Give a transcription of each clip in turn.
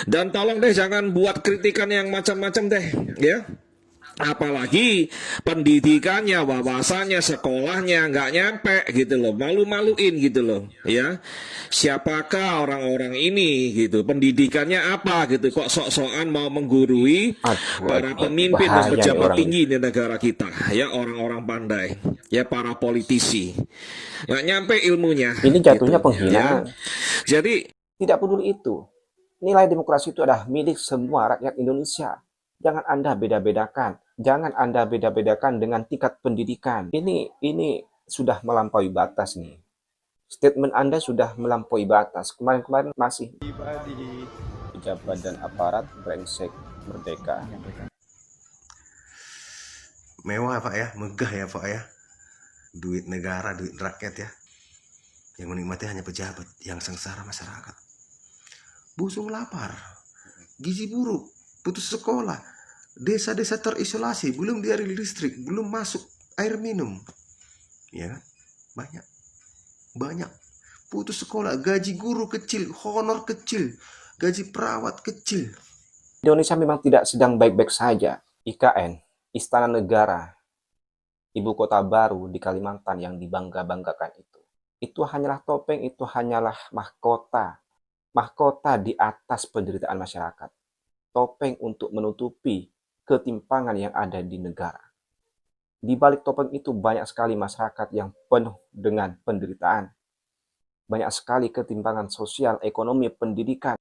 Dan tolong deh jangan buat kritikan yang macam-macam deh, ya. Apalagi pendidikannya, wawasannya, sekolahnya nggak nyampe gitu loh, malu-maluin gitu loh, ya. Siapakah orang-orang ini gitu, pendidikannya apa gitu, kok sok-sokan mau menggurui Aduh, para aduh, pemimpin dan bahaya nih pejabat orang ini. tinggi di negara kita, ya orang-orang pandai, ya para politisi, nggak nyampe ilmunya Ini jatuhnya gitu, ya. penghinaan. Jadi Tidak peduli itu. Nilai demokrasi itu adalah milik semua rakyat Indonesia. Jangan Anda beda-bedakan. Jangan Anda beda-bedakan dengan tingkat pendidikan. Ini sudah melampaui batas nih. Statement Anda sudah melampaui batas. Kemarin-kemarin masih pejabat dan aparat brengsek merdeka. Mewah Pak ya, megah ya Pak ya. Duit negara, duit rakyat ya. Yang menikmati hanya pejabat, yang sengsara masyarakat. Busung lapar, gizi buruk, putus sekolah, desa-desa terisolasi, belum di listrik, belum masuk air minum. Ya, banyak. Banyak. Putus sekolah, gaji guru kecil, honor kecil, gaji perawat kecil. Indonesia memang tidak sedang baik-baik saja. IKN, Istana Negara, ibu kota baru di Kalimantan yang dibangga-banggakan itu hanyalah topeng, itu hanyalah mahkota. Mahkota di atas penderitaan masyarakat. Topeng untuk menutupi ketimpangan yang ada di negara. Di balik topeng itu banyak sekali masyarakat yang penuh dengan penderitaan. Banyak sekali ketimpangan sosial, ekonomi, pendidikan.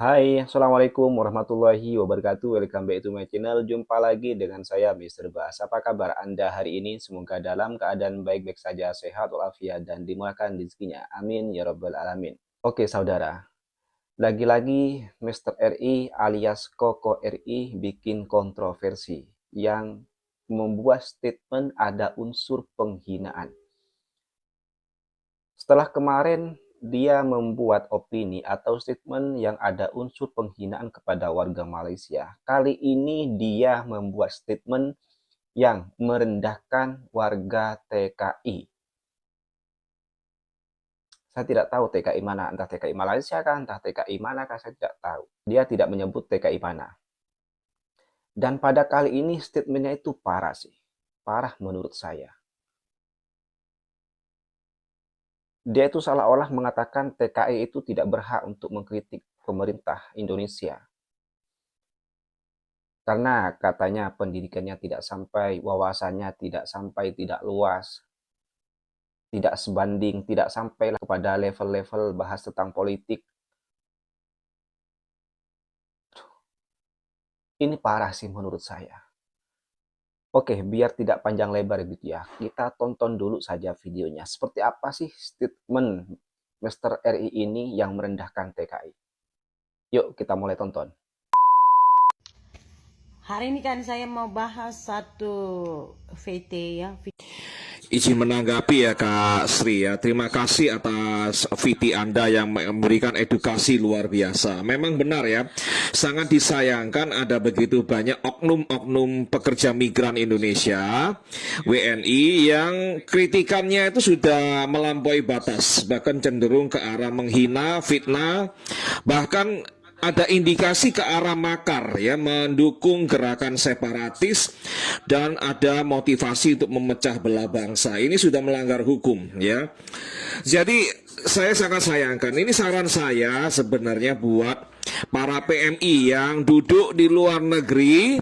Hai, Assalamualaikum warahmatullahi wabarakatuh. Welcome back to my channel. Jumpa lagi dengan saya, Mr. Bas. Apa kabar Anda hari ini? Semoga dalam keadaan baik-baik saja, sehat walafiat, dan dimurahkan rezekinya. Amin, ya rabbal alamin. Oke, saudara. Lagi-lagi Mr. RI alias Koko RI bikin kontroversi yang membuat statement ada unsur penghinaan. Setelah kemarin dia membuat opini atau statement yang ada unsur penghinaan kepada warga Malaysia. Kali ini dia membuat statement yang merendahkan warga TKI. Saya tidak tahu TKI mana, entah TKI Malaysia kah, entah TKI mana kah, saya tidak tahu. Dia tidak menyebut TKI mana. Dan pada kali ini statementnya itu parah sih. Parah menurut saya. Dia itu seolah-olah mengatakan TKI itu tidak berhak untuk mengkritik pemerintah Indonesia. Karena katanya pendidikannya tidak sampai, wawasannya tidak sampai, tidak luas, tidak sebanding, tidak sampai kepada level-level bahas tentang politik. Ini parah sih menurut saya. Oke, biar tidak panjang lebar gitu ya, kita tonton dulu saja videonya. Seperti apa sih statement Mr. RI ini yang merendahkan TKI? Yuk kita mulai tonton. Hari ini kan saya mau bahas satu VT ya. izin menanggapi ya Kak Sri ya. Terima kasih atas VT Anda yang memberikan edukasi luar biasa. Memang benar ya, sangat disayangkan ada begitu banyak oknum-oknum pekerja migran Indonesia WNI yang kritikannya itu sudah melampaui batas, bahkan cenderung ke arah menghina, fitnah, bahkan ada indikasi ke arah makar ya, mendukung gerakan separatis dan ada motivasi untuk memecah belah bangsa. Ini sudah melanggar hukum ya. Jadi saya sangat sayangkan. Ini saran saya sebenarnya buat para PMI yang duduk di luar negeri,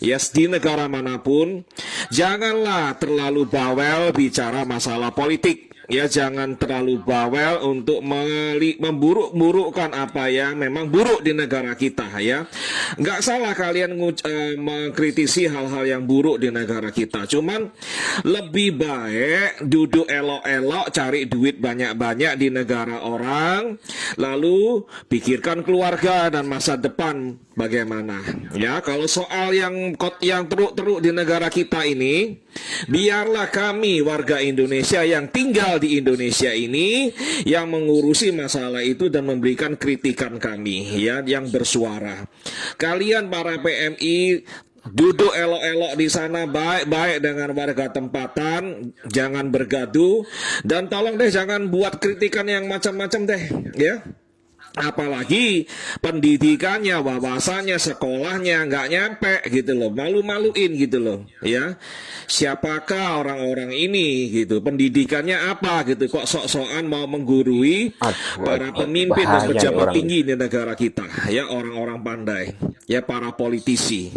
yes, di negara manapun, janganlah terlalu bawel bicara masalah politik. Ya, jangan terlalu bawel untuk memburuk-burukkan apa yang memang buruk di negara kita ya. Nggak salah kalian mengkritisi hal-hal yang buruk di negara kita. Cuman lebih baik duduk elok-elok cari duit banyak-banyak di negara orang, lalu pikirkan keluarga dan masa depan bagaimana. Ya, kalau soal yang teruk-teruk di negara kita ini, Biarlah kami warga Indonesia yang tinggal di Indonesia ini yang mengurusi masalah itu dan memberikan kritikan kami ya yang bersuara. Kalian para PMI duduk elok-elok di sana baik-baik dengan warga tempatan, jangan bergaduh dan tolong deh jangan buat kritikan yang macam-macam deh ya. Apalagi pendidikannya, wawasannya, sekolahnya nggak nyampe gitu loh, malu-maluin gitu loh, ya. Siapakah orang-orang ini gitu? Pendidikannya apa gitu? Kok sok-sokan mau menggurui para pemimpin dan bahaya nih pejabat orang tinggi di negara kita, ya orang-orang pandai, ya para politisi,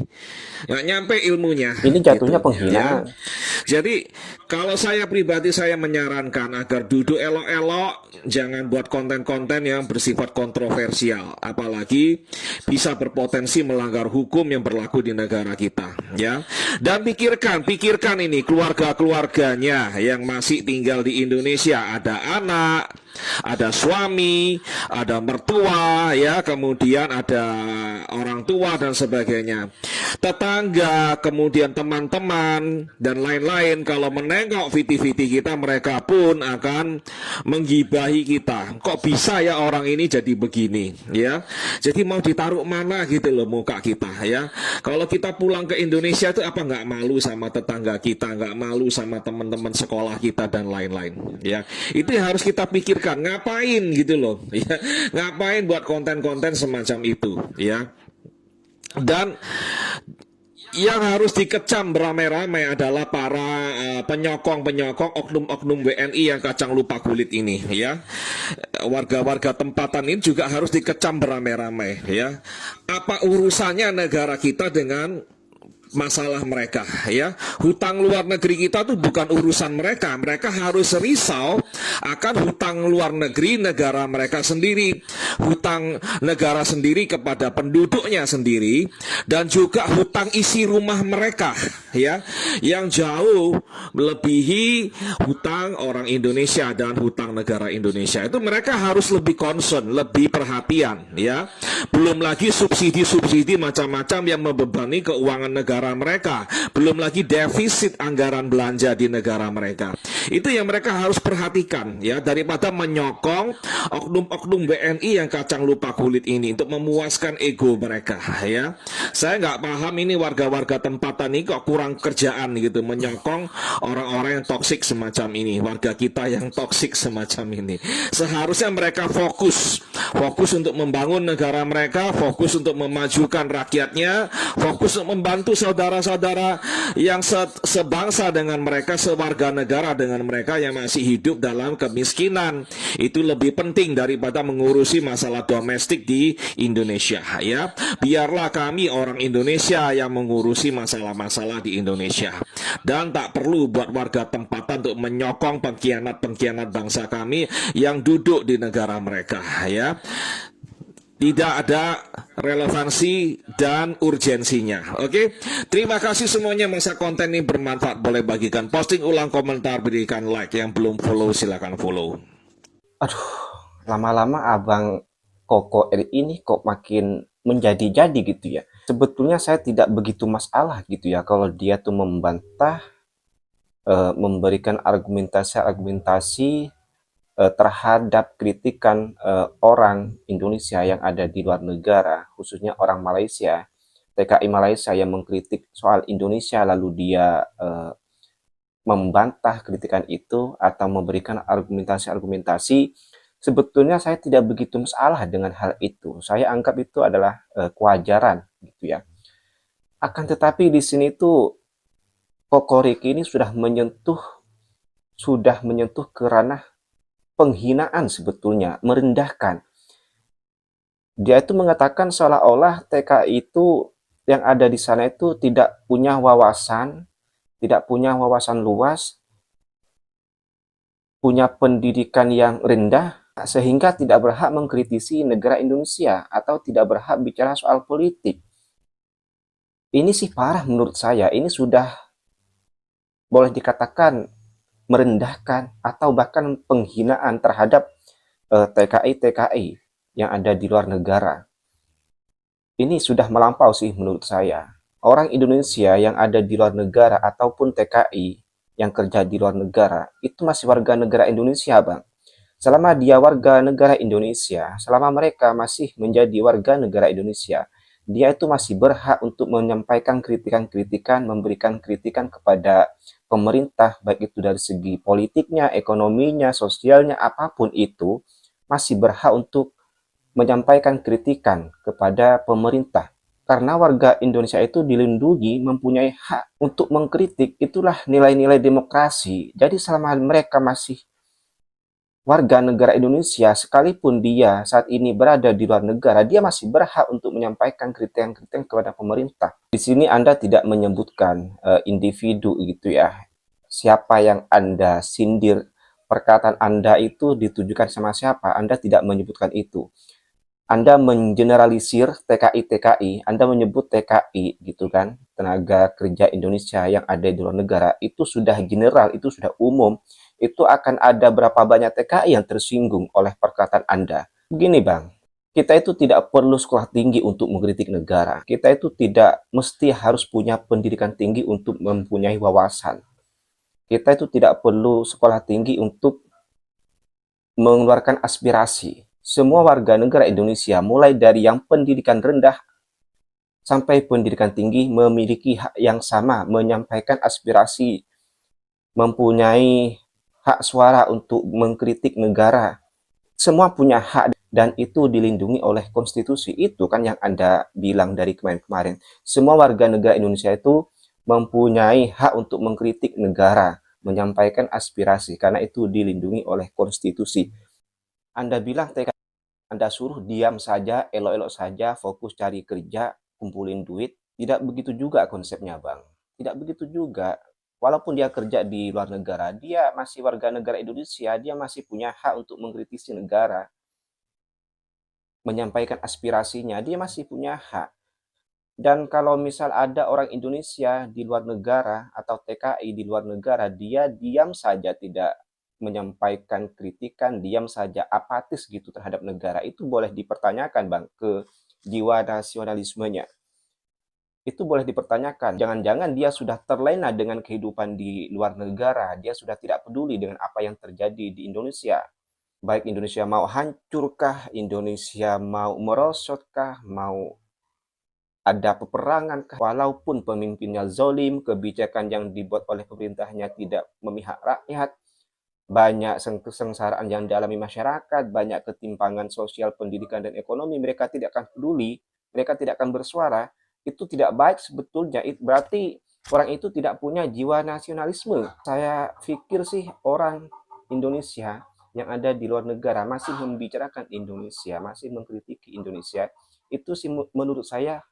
nggak nyampe ilmunya. ini jatuhnya gitu, penghinaan. ya. Jadi kalau saya pribadi saya menyarankan agar duduk elok-elok, jangan buat konten-konten yang bersifat kontroversial, apalagi bisa berpotensi melanggar hukum yang berlaku di negara kita, ya. Dan pikirkan ini keluarga-keluarganya yang masih tinggal di Indonesia, ada anak, ada suami, ada mertua, ya, kemudian ada orang tua dan sebagainya, tetangga, kemudian teman-teman dan lain-lain. Kalau menengok viti-viti kita, mereka pun akan menggibahi kita. Kok bisa ya orang ini jadi begini, ya? Jadi mau ditaruh mana gitu loh muka kita, ya? Kalau kita pulang ke Indonesia itu apa nggak malu sama tetangga kita, nggak malu sama teman-teman sekolah kita dan lain-lain, ya? Itu yang harus kita pikirkan. Ngapain gitu loh, ya? Ngapain buat konten-konten semacam itu, ya? Dan yang harus dikecam beramai-ramai adalah para penyokong-penyokong oknum-oknum WNI yang kacang lupa kulit ini, ya. Warga-warga tempatan ini juga harus dikecam beramai-ramai, ya. Apa urusannya negara kita dengan masalah mereka, ya? Hutang luar negeri kita tuh bukan urusan mereka. Mereka harus risau akan hutang luar negeri negara mereka sendiri, hutang negara sendiri kepada penduduknya sendiri, dan juga hutang isi rumah mereka, ya, yang jauh melebihi hutang orang Indonesia dan hutang negara Indonesia. Itu mereka harus lebih concern, lebih perhatian, ya. Belum lagi subsidi-subsidi macam-macam yang membebani keuangan negara mereka, belum lagi defisit anggaran belanja di negara mereka. Itu yang mereka harus perhatikan, ya, daripada menyokong oknum-oknum WNI yang kacang lupa kulit ini untuk memuaskan ego mereka, ya. Saya nggak paham ini warga-warga tempatan ini kok kurang kerjaan gitu menyokong orang-orang yang toksik semacam ini, warga kita yang toksik semacam ini. Seharusnya mereka fokus untuk membangun negara mereka, fokus untuk memajukan rakyatnya, fokus untuk membantu saudara-saudara yang sebangsa dengan mereka, sewarga negara dengan mereka yang masih hidup dalam kemiskinan. Itu lebih penting daripada mengurusi masalah domestik di Indonesia, ya. Biarlah kami orang Indonesia yang mengurusi masalah-masalah di Indonesia, dan tak perlu buat warga tempatan untuk menyokong pengkhianat-pengkhianat bangsa kami yang duduk di negara mereka, ya. Tidak ada relevansi dan urgensinya. Oke, terima kasih semuanya. Masa konten ini bermanfaat, boleh bagikan, posting ulang, komentar, berikan like. Yang belum follow silakan follow. Aduh, lama-lama abang Koko R ini kok makin menjadi-jadi gitu ya. Sebetulnya saya tidak begitu masalah gitu ya kalau dia tuh membantah, memberikan argumentasi terhadap kritikan orang Indonesia yang ada di luar negara, khususnya orang Malaysia, TKI Malaysia yang mengkritik soal Indonesia, lalu dia membantah kritikan itu atau memberikan argumentasi-argumentasi. Sebetulnya saya tidak begitu masalah dengan hal itu. Saya anggap itu adalah kewajaran gitu ya. Akan tetapi di sini tuh Koko Riki ini sudah menyentuh ke ranah penghinaan, sebetulnya merendahkan. Dia itu mengatakan seolah-olah TKI itu yang ada di sana itu tidak punya wawasan luas, punya pendidikan yang rendah, sehingga tidak berhak mengkritisi negara Indonesia atau tidak berhak bicara soal politik. Ini sih parah menurut saya. Ini sudah boleh dikatakan merendahkan atau bahkan penghinaan terhadap TKI yang ada di luar negara. Ini sudah melampau sih menurut saya. orang Indonesia yang ada di luar negara ataupun TKI yang kerja di luar negara itu masih warga negara Indonesia, Bang. Selama dia warga negara Indonesia, selama mereka masih menjadi warga negara Indonesia, dia itu masih berhak untuk menyampaikan kritikan-kritikan, memberikan kritikan kepada pemerintah, baik itu dari segi politiknya, ekonominya, sosialnya, apapun itu, masih berhak untuk menyampaikan kritikan kepada pemerintah. Karena warga Indonesia itu dilindungi, mempunyai hak untuk mengkritik, itulah nilai-nilai demokrasi. Jadi selama mereka masih warga negara Indonesia, sekalipun dia saat ini berada di luar negara, dia masih berhak untuk menyampaikan kritikan-kritikan kepada pemerintah. Di sini Anda tidak menyebutkan individu gitu ya. Siapa yang Anda sindir, perkataan Anda itu ditujukan sama siapa, Anda tidak menyebutkan itu. Anda mengeneralisir TKI-TKI, Anda menyebut TKI gitu kan, tenaga kerja Indonesia yang ada di luar negara, itu sudah general, itu sudah umum, itu akan ada berapa banyak TKI yang tersinggung oleh perkataan Anda. Begini Bang, kita itu tidak perlu sekolah tinggi untuk mengkritik negara. Kita itu tidak mesti harus punya pendidikan tinggi untuk mempunyai wawasan. Kita itu tidak perlu sekolah tinggi untuk mengeluarkan aspirasi. Semua warga negara Indonesia, mulai dari yang pendidikan rendah sampai pendidikan tinggi, memiliki hak yang sama menyampaikan aspirasi, mempunyai hak suara untuk mengkritik negara. Semua punya hak dan itu dilindungi oleh konstitusi. Itu kan yang Anda bilang dari kemarin-kemarin. Semua warga negara Indonesia itu mempunyai hak untuk mengkritik negara, menyampaikan aspirasi karena itu dilindungi oleh konstitusi. Anda bilang Anda suruh diam saja, elok-elok saja, fokus cari kerja, kumpulin duit. Tidak begitu juga konsepnya, Bang. Tidak begitu juga. Walaupun dia kerja di luar negara, dia masih warga negara Indonesia, dia masih punya hak untuk mengkritisi negara, menyampaikan aspirasinya, dia masih punya hak. Dan kalau misal ada orang Indonesia di luar negara atau TKI di luar negara, dia diam saja tidak menyampaikan kritikan, diam saja apatis gitu terhadap negara, itu boleh dipertanyakan Bang ke jiwa nasionalismenya. Itu boleh dipertanyakan. Jangan-jangan dia sudah terlena dengan kehidupan di luar negara, dia sudah tidak peduli dengan apa yang terjadi di Indonesia. Baik Indonesia mau hancurkah, Indonesia mau merosotkah, mau ada peperangan, walaupun pemimpinnya zolim, kebijakan yang dibuat oleh pemerintahnya tidak memihak rakyat, banyak kesengsaraan yang dialami masyarakat, banyak ketimpangan sosial, pendidikan, dan ekonomi, mereka tidak akan peduli, mereka tidak akan bersuara, itu tidak baik sebetulnya, berarti orang itu tidak punya jiwa nasionalisme. Saya pikir sih orang Indonesia yang ada di luar negara masih membicarakan Indonesia, masih mengkritiki Indonesia, itu sih menurut saya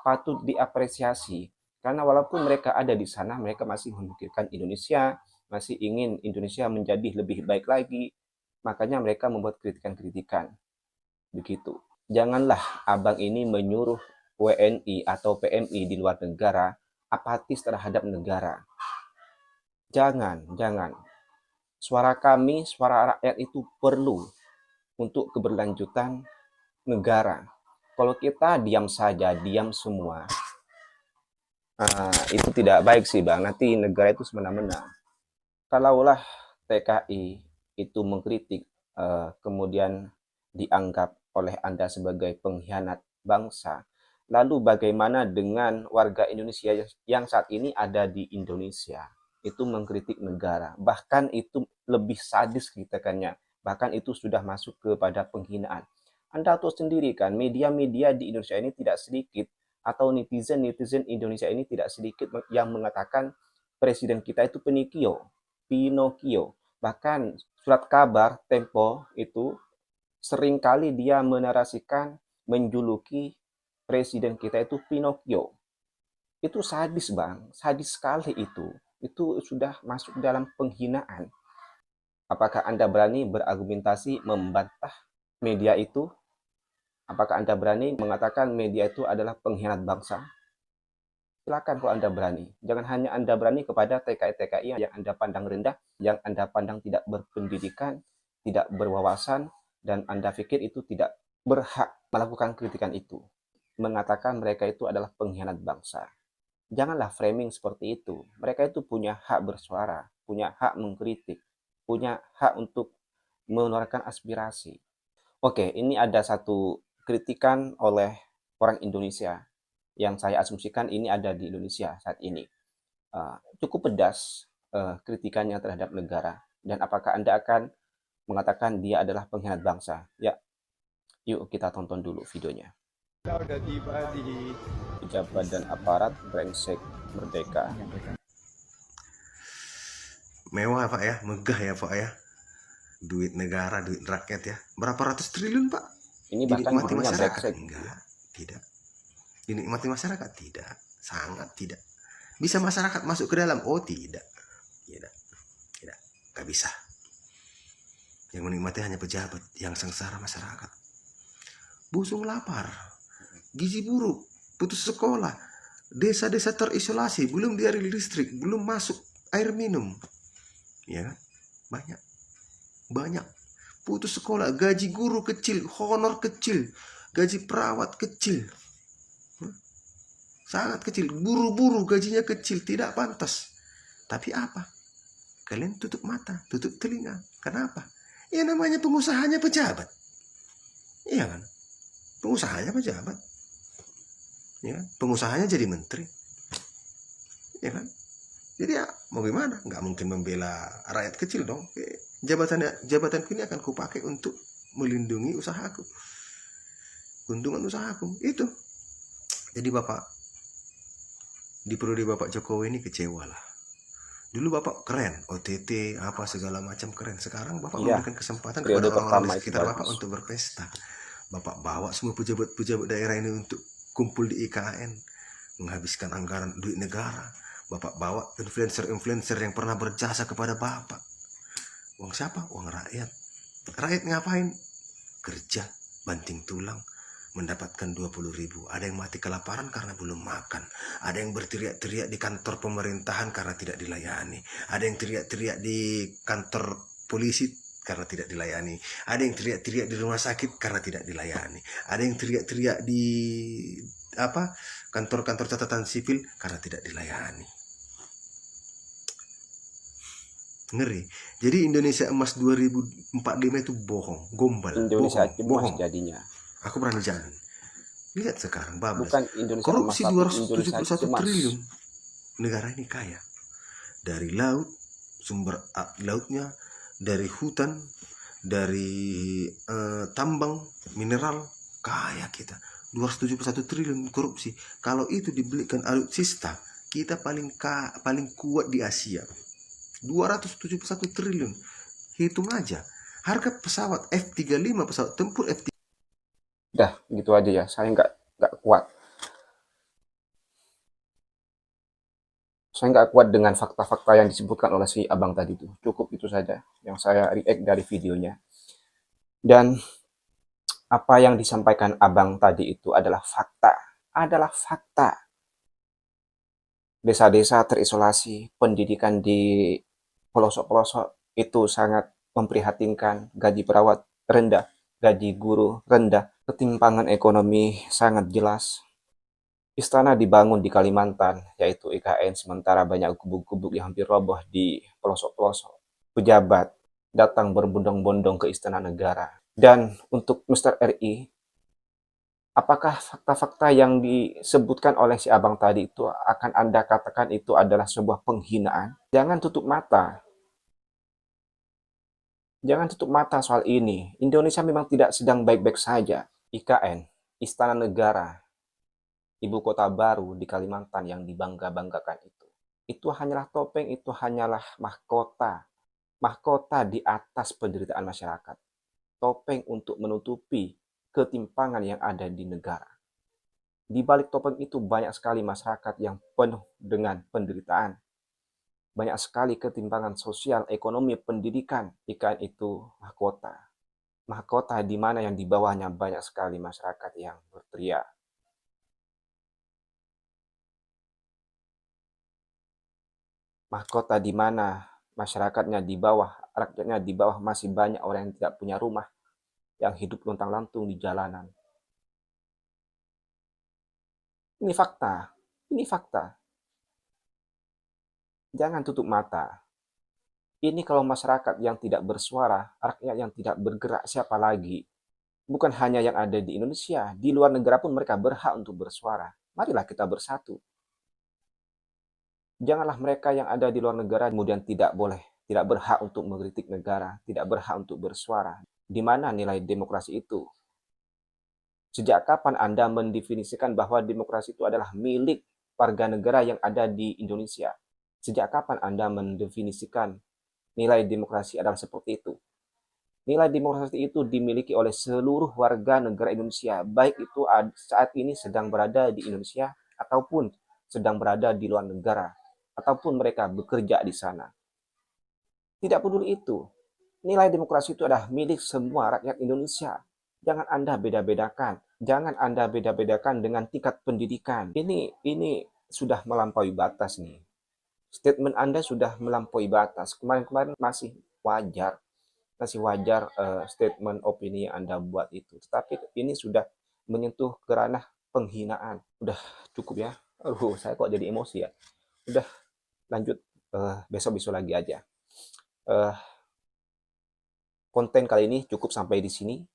patut diapresiasi. Karena walaupun mereka ada di sana, mereka masih memikirkan Indonesia, masih ingin Indonesia menjadi lebih baik lagi. Makanya mereka membuat kritikan-kritikan. Begitu. Janganlah abang ini menyuruh WNI atau PMI di luar negara apatis terhadap negara. Jangan. Suara kami, suara rakyat itu perlu untuk keberlanjutan negara. Kalau kita diam saja, diam semua, itu tidak baik sih Bang. Nanti negara itu semena-mena. Kalaulah TKI itu mengkritik, kemudian dianggap oleh Anda sebagai pengkhianat bangsa, lalu bagaimana dengan warga Indonesia yang saat ini ada di Indonesia? Itu mengkritik negara. Bahkan itu lebih sadis kritikannya. Bahkan itu sudah masuk kepada penghinaan. Anda tahu sendiri kan, media-media di Indonesia ini tidak sedikit, atau netizen Indonesia ini tidak sedikit yang mengatakan presiden kita itu Pinocchio. Bahkan surat kabar Tempo itu seringkali dia menarasikan, menjuluki presiden kita itu Pinocchio. Itu sadis Bang, sadis sekali itu. Itu sudah masuk dalam penghinaan. Apakah Anda berani berargumentasi membantah media itu? Apakah Anda berani mengatakan media itu adalah pengkhianat bangsa? Silakan kalau Anda berani. Jangan hanya Anda berani kepada TKI-TKI yang Anda pandang rendah, yang Anda pandang tidak berpendidikan, tidak berwawasan, dan Anda pikir itu tidak berhak melakukan kritikan itu. mengatakan mereka itu adalah pengkhianat bangsa. Janganlah framing seperti itu. Mereka itu punya hak bersuara, punya hak mengkritik, punya hak untuk menyuarakan aspirasi. Oke, ini ada satu kritikan oleh orang Indonesia yang saya asumsikan ini ada di Indonesia saat ini. Cukup pedas kritikannya terhadap negara. Dan apakah Anda akan mengatakan dia adalah pengkhianat bangsa? Ya, yuk kita tonton dulu videonya. Kita udah tiba di Pejabat dan aparat brengsek merdeka. Mewah Pak ya, megah ya Pak ya. Duit negara, duit rakyat ya. Berapa ratus triliun Pak? Ini bahkan Dinikmati gurunya masyarakat? brengsek. Enggak, tidak. Dinikmati masyarakat? Tidak, sangat tidak. Bisa masyarakat masuk ke dalam? Oh tidak, tidak, tidak, nggak bisa. Yang menikmati hanya pejabat, yang sengsara masyarakat. Busung lapar, gizi buruk, putus sekolah, desa-desa terisolasi, belum diari listrik, belum masuk air minum, ya kan? Banyak, banyak. Putus sekolah, gaji guru kecil, honor kecil, gaji perawat kecil, sangat kecil. Buru-buru gajinya kecil, tidak pantas. Tapi apa? Kalian tutup mata, tutup telinga. Kenapa? Ya namanya pengusahanya pejabat. Iya kan? Pengusahanya pejabat. Ya kan? Pengusahanya jadi menteri. Ya kan? Jadi ya mau gimana? Nggak mungkin membela rakyat kecil dong. Jabatanku ini akan kupakai untuk melindungi usahaku. Keuntungan usahaku. Itu. Jadi Bapak, di periode Bapak Jokowi ini kecewa lah. Dulu Bapak keren, OTT apa segala macam keren. Sekarang Bapak Iya, memberikan kesempatan periode kepada orang-orang di pertama itu sekitar Bapak bagus. untuk berpesta. Bapak bawa semua pejabat-pejabat daerah ini untuk kumpul di IKN, menghabiskan anggaran duit negara. Bapak bawa influencer-influencer yang pernah berjasa kepada Bapak. Uang siapa? Uang rakyat. Rakyat ngapain? Kerja, banting tulang, mendapatkan 20.000. Ada yang mati kelaparan karena belum makan. Ada yang berteriak-teriak di kantor pemerintahan karena tidak dilayani. Ada yang teriak-teriak di kantor polisi karena tidak dilayani. Ada yang teriak-teriak di rumah sakit karena tidak dilayani. Ada yang teriak-teriak di kantor-kantor catatan sipil karena tidak dilayani. Ngeri. Jadi Indonesia Emas 2045 itu bohong, gombal, Indonesia bohong, cemas bohong. jadinya. Aku berani jamin. Lihat sekarang, bablas. Bukan Indonesia Korupsi emas, tapi Indonesia 271 cemas. triliun. Negara ini kaya. Dari laut, sumber lautnya, dari hutan, dari tambang, mineral, kaya kita. 271 triliun korupsi. Kalau itu dibelikan alutsista, kita paling kuat di Asia. 271 triliun. Hitung aja. Harga pesawat F-35, pesawat tempur F-35. Dah, gitu aja ya. Saya nggak kuat. Saya nggak kuat dengan fakta-fakta yang disebutkan oleh si abang tadi itu. Cukup itu saja yang saya react dari videonya. Dan apa yang disampaikan abang tadi itu adalah fakta. Adalah fakta. Desa-desa terisolasi, pendidikan di pelosok-pelosok itu sangat memprihatinkan. Gaji perawat rendah, gaji guru rendah, ketimpangan ekonomi sangat jelas. Istana dibangun di Kalimantan, yaitu IKN, sementara banyak gubuk-gubuk yang hampir roboh di pelosok-pelosok. Pejabat datang berbondong-bondong ke Istana Negara. Dan untuk Mr. RI, apakah fakta-fakta yang disebutkan oleh si abang tadi itu akan Anda katakan itu adalah sebuah penghinaan? Jangan tutup mata. Jangan tutup mata soal ini. Indonesia memang tidak sedang baik-baik saja. IKN, Istana Negara, ibu kota baru di Kalimantan yang dibangga-banggakan itu hanyalah topeng, itu hanyalah mahkota di atas penderitaan masyarakat, topeng untuk menutupi ketimpangan yang ada di negara. Di balik topeng itu banyak sekali masyarakat yang penuh dengan penderitaan, banyak sekali ketimpangan sosial, ekonomi, pendidikan. IKN itu mahkota di mana yang di bawahnya banyak sekali masyarakat yang berteriak. Mahkota di mana masyarakatnya di bawah, rakyatnya di bawah, masih banyak orang yang tidak punya rumah, yang hidup lontang-lantung di jalanan. Ini fakta. Ini fakta. Jangan tutup mata. Ini kalau masyarakat yang tidak bersuara, rakyat yang tidak bergerak, siapa lagi? Bukan hanya yang ada di Indonesia, di luar negara pun mereka berhak untuk bersuara. Marilah kita bersatu. Janganlah mereka yang ada di luar negara kemudian tidak berhak untuk mengkritik negara, tidak berhak untuk bersuara. Di mana nilai demokrasi itu? Sejak kapan Anda mendefinisikan bahwa demokrasi itu adalah milik warga negara yang ada di Indonesia? Sejak kapan Anda mendefinisikan nilai demokrasi adalah seperti itu? Nilai demokrasi itu dimiliki oleh seluruh warga negara Indonesia, baik itu saat ini sedang berada di Indonesia ataupun sedang berada di luar negara, ataupun mereka bekerja di sana. Tidak peduli itu, nilai demokrasi itu adalah milik semua rakyat Indonesia. Jangan Anda beda-bedakan. Jangan Anda beda-bedakan dengan tingkat pendidikan. Ini sudah melampaui batas nih. Statement Anda sudah melampaui batas. Kemarin-kemarin masih wajar. Statement opini yang Anda buat itu. Tetapi ini sudah menyentuh ke ranah penghinaan. Udah cukup ya. Aduh, saya kok jadi emosi ya. Udah lanjut besok-besok lagi aja. Konten kali ini cukup sampai di sini.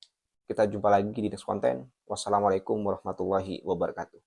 Kita jumpa lagi di next konten. Wassalamualaikum warahmatullahi wabarakatuh.